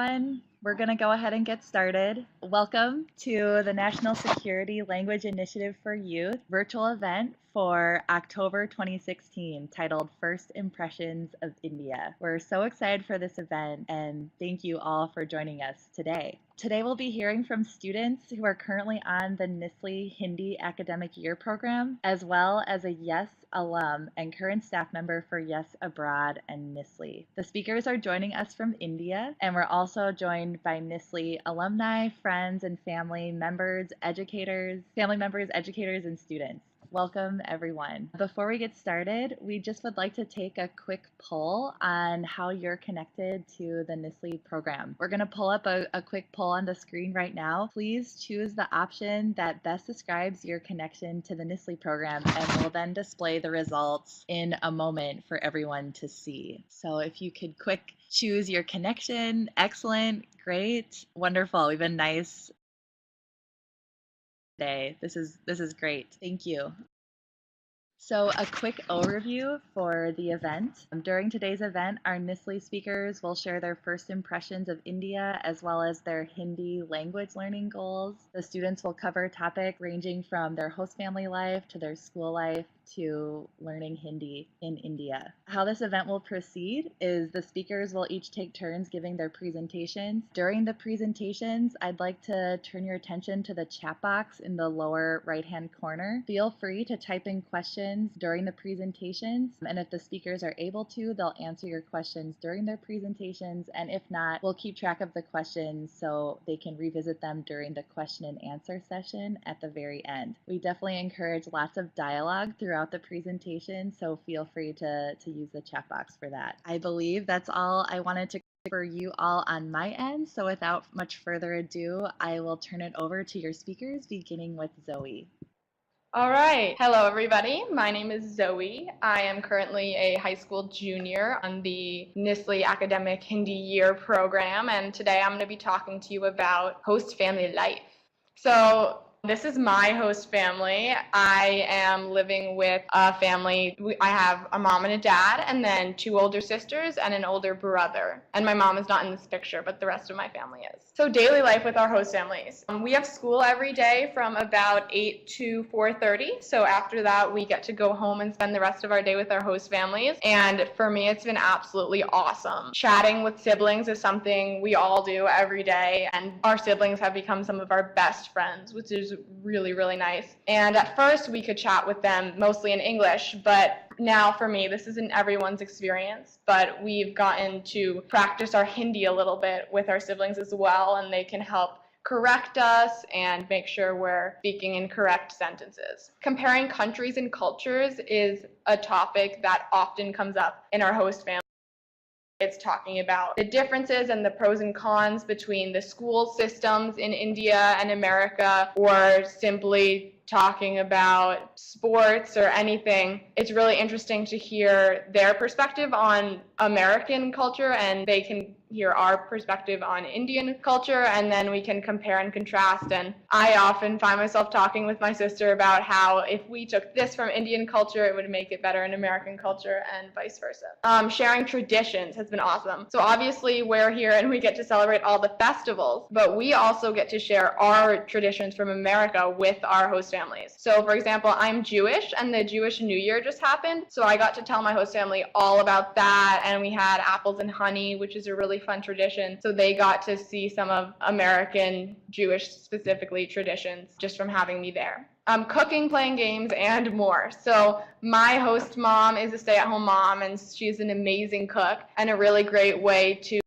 everyone. We're going to go ahead and get started. Welcome to the National Security Language Initiative for Youth virtual event for October 2016 titled First Impressions of India. We're so excited for this event and thank you all for joining us today. Today we'll be hearing from students who are currently on the NSLI-Y Hindi Academic Year Program, as well as a YES alum and current staff member for YES Abroad and NSLI-Y. The speakers are joining us from India, and we're also joined by NSLI-Y alumni, friends, and family members, educators, and students. Welcome, everyone. Before we get started, we just would like to take a quick poll on how you're connected to the NSLI-Y program. We're going to pull up a quick poll on the screen right now. Please choose the option that best describes your connection to the NSLI-Y program, and we'll then display the results in a moment for everyone to see. So if you could quick choose your connection. Excellent, great, wonderful. We've been nice today. This is great. Thank you. So a quick overview for the event. During today's event, our NSLI-Y speakers will share their first impressions of India as well as their Hindi language learning goals. The students will cover topics ranging from their host family life to their school life to learning Hindi in India. How this event will proceed is the speakers will each take turns giving their presentations. During the presentations, I'd like to turn your attention to the chat box in the lower right-hand corner. Feel free to type in questions during the presentations, and if the speakers are able to, they'll answer your questions during their presentations, and if not, we'll keep track of the questions so they can revisit them during the question and answer session at the very end. We definitely encourage lots of dialogue throughout the presentation, so feel free to use the chat box for that. I believe that's all I wanted to for you all on my end, so without much further ado, I will turn it over to your speakers, beginning with Zoe. All right. Hello, everybody. My name is Zoe. I am currently a high school junior on the NSLI-Y Academic Hindi Year program, and today I'm going to be talking to you about host family life. So this is my host family. I am living with a family. I have a mom and a dad, and then 2 older sisters and an older brother. And my mom is not in this picture, but the rest of my family is. So daily life with our host families. We have school every day from about 8 to 4:30. So after that, we get to go home and spend the rest of our day with our host families. And for me, it's been absolutely awesome. Chatting with siblings is something we all do every day, and our siblings have become some of our best friends, which is really, really nice. And at first we could chat with them mostly in English, but now for me, this isn't everyone's experience, but we've gotten to practice our Hindi a little bit with our siblings as well, and they can help correct us and make sure we're speaking in correct sentences. Comparing countries and cultures is a topic that often comes up in our host family. It's talking about the differences and the pros and cons between the school systems in India and America, or simply talking about sports or anything. It's really interesting to hear their perspective on American culture, and they can hear our perspective on Indian culture, and then we can compare and contrast. And I often find myself talking with my sister about how if we took this from Indian culture, it would make it better in American culture, and vice versa. Sharing traditions has been awesome. So obviously we're here and we get to celebrate all the festivals, but we also get to share our traditions from America with our host families. So for example, I'm Jewish, and the Jewish New Year just happened, so I got to tell my host family all about that, and we had apples and honey, which is a really fun tradition. So they got to see some of American Jewish specifically traditions just from having me there. Cooking, playing games, and more. So my host mom is a stay-at-home mom, and she's an amazing cook, and a really great way to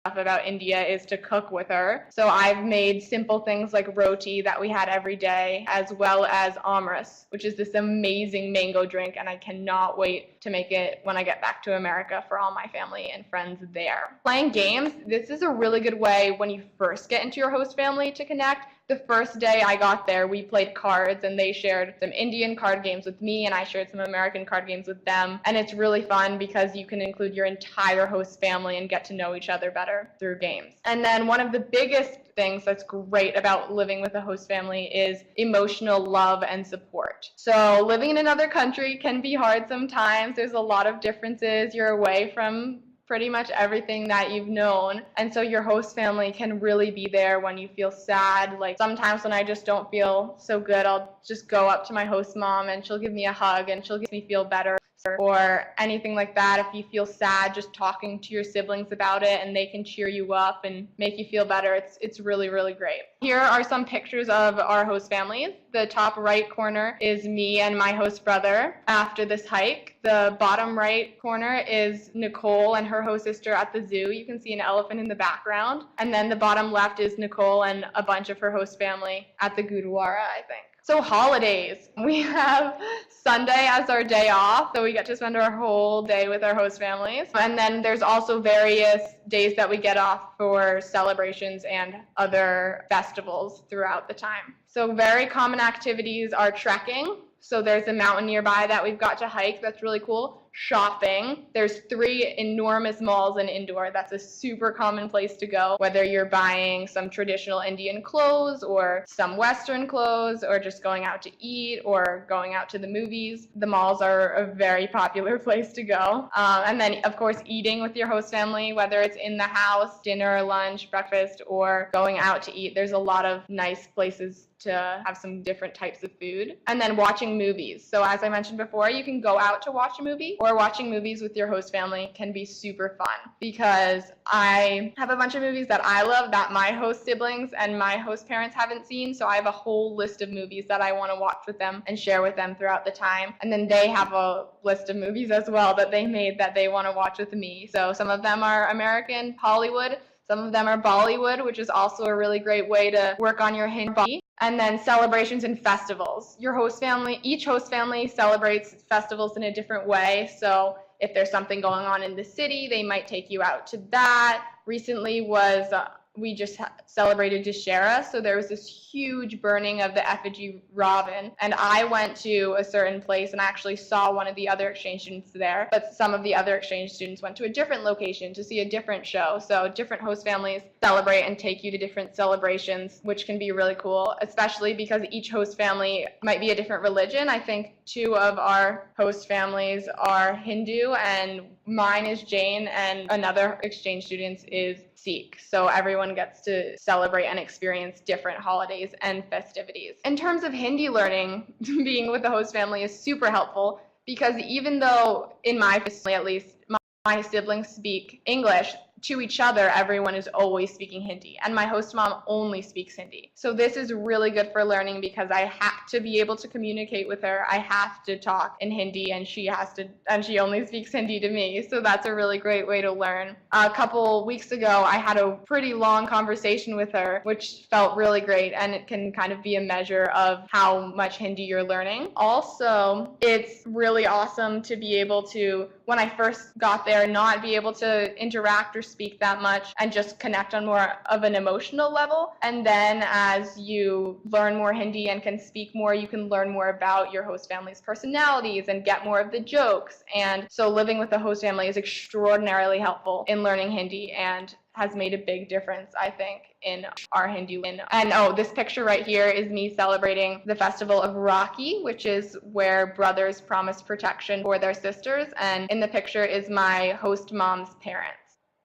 about India is to cook with her. So I've made simple things like roti that we had every day, as well as amras, which is this amazing mango drink, and I cannot wait to make it when I get back to America for all my family and friends there. Playing games, this is a really good way when you first get into your host family to connect. The first day I got there, we played cards, and they shared some Indian card games with me, and I shared some American card games with them. And it's really fun because you can include your entire host family and get to know each other better through games. And then one of the biggest things that's great about living with a host family is emotional love and support. So living in another country can be hard sometimes. There's a lot of differences. You're away from pretty much everything that you've known. And so your host family can really be there when you feel sad. Like sometimes when I just don't feel so good, I'll just go up to my host mom and she'll give me a hug and she'll make me feel better. Or anything like that. If you feel sad, just talking to your siblings about it and they can cheer you up and make you feel better. It's really, really great. Here are some pictures of our host families. The top right corner is me and my host brother after this hike. The bottom right corner is Nicole and her host sister at the zoo. You can see an elephant in the background. And then the bottom left is Nicole and a bunch of her host family at the Gurdwara, I think. So holidays, we have Sunday as our day off, so we get to spend our whole day with our host families. And then there's also various days that we get off for celebrations and other festivals throughout the time. So very common activities are trekking. So there's a mountain nearby that we've got to hike. That's really cool. Shopping. There's 3 enormous malls in Indore. That's a super common place to go, whether you're buying some traditional Indian clothes or some Western clothes or just going out to eat or going out to the movies. The malls are a very popular place to go. And then, of course, eating with your host family, whether it's in the house, dinner, lunch, breakfast, or going out to eat. There's a lot of nice places to have some different types of food. And then watching movies. So as I mentioned before, you can go out to watch a movie, or watching movies with your host family can be super fun, because I have a bunch of movies that I love that my host siblings and my host parents haven't seen. So I have a whole list of movies that I want to watch with them and share with them throughout the time. And then they have a list of movies as well that they made that they want to watch with me. So some of them are American, Hollywood. Some of them are Bollywood, which is also a really great way to work on your Hindi. And then celebrations and festivals. Each host family celebrates festivals in a different way. So if there's something going on in the city, they might take you out to that. Recently we just celebrated Dussehra, so there was this huge burning of the effigy Ravan, and I went to a certain place and I actually saw one of the other exchange students there, but some of the other exchange students went to a different location to see a different show. So different host families celebrate and take you to different celebrations, which can be really cool, especially because each host family might be a different religion. I think 2 of our host families are Hindu, and mine is Jain, and another exchange student is Sikh. So everyone gets to celebrate and experience different holidays and festivities. In terms of Hindi learning, being with the host family is super helpful, because even though in my family at least, my siblings speak English, to each other, everyone is always speaking Hindi, and my host mom only speaks Hindi. So this is really good for learning, because I have to be able to communicate with her. I have to talk in Hindi, and she only speaks Hindi to me. So that's a really great way to learn. A couple weeks ago, I had a pretty long conversation with her, which felt really great, and it can kind of be a measure of how much Hindi you're learning. Also, it's really awesome to be able to, when I first got there, not be able to interact or speak that much and just connect on more of an emotional level. And then as you learn more Hindi and can speak more, you can learn more about your host family's personalities and get more of the jokes. And so living with the host family is extraordinarily helpful in learning Hindi and has made a big difference, I think, in our Hindi. And this picture right here is me celebrating the festival of Rakhi, which is where brothers promise protection for their sisters. And in the picture is my host mom's parents.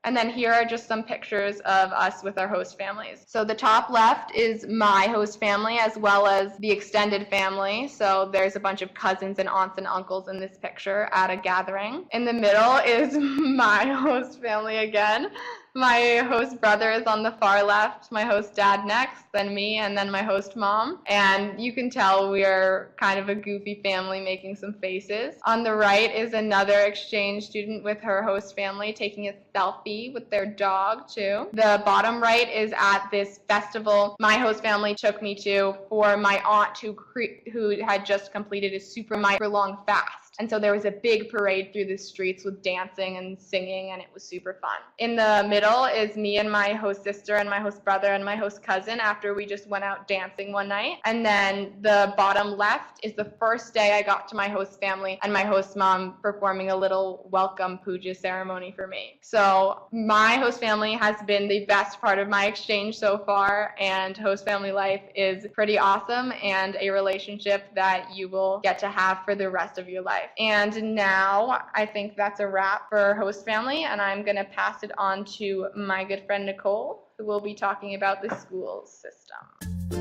And then here are just some pictures of us with our host families. So the top left is my host family as well as the extended family. So there's a bunch of cousins and aunts and uncles in this picture at a gathering. In the middle is my host family again. My host brother is on the far left, my host dad next, then me, and then my host mom. And you can tell we are kind of a goofy family making some faces. On the right is another exchange student with her host family taking a selfie with their dog too. The bottom right is at this festival my host family took me to for my aunt who had just completed a super long fast. And so there was a big parade through the streets with dancing and singing, and it was super fun. In the middle is me and my host sister and my host brother and my host cousin after we just went out dancing one night. And then the bottom left is the first day I got to my host family and my host mom performing a little welcome puja ceremony for me. So my host family has been the best part of my exchange so far, and host family life is pretty awesome and a relationship that you will get to have for the rest of your life. And now I think that's a wrap for our host family, and I'm going to pass it on to my good friend Nicole, who will be talking about the school system.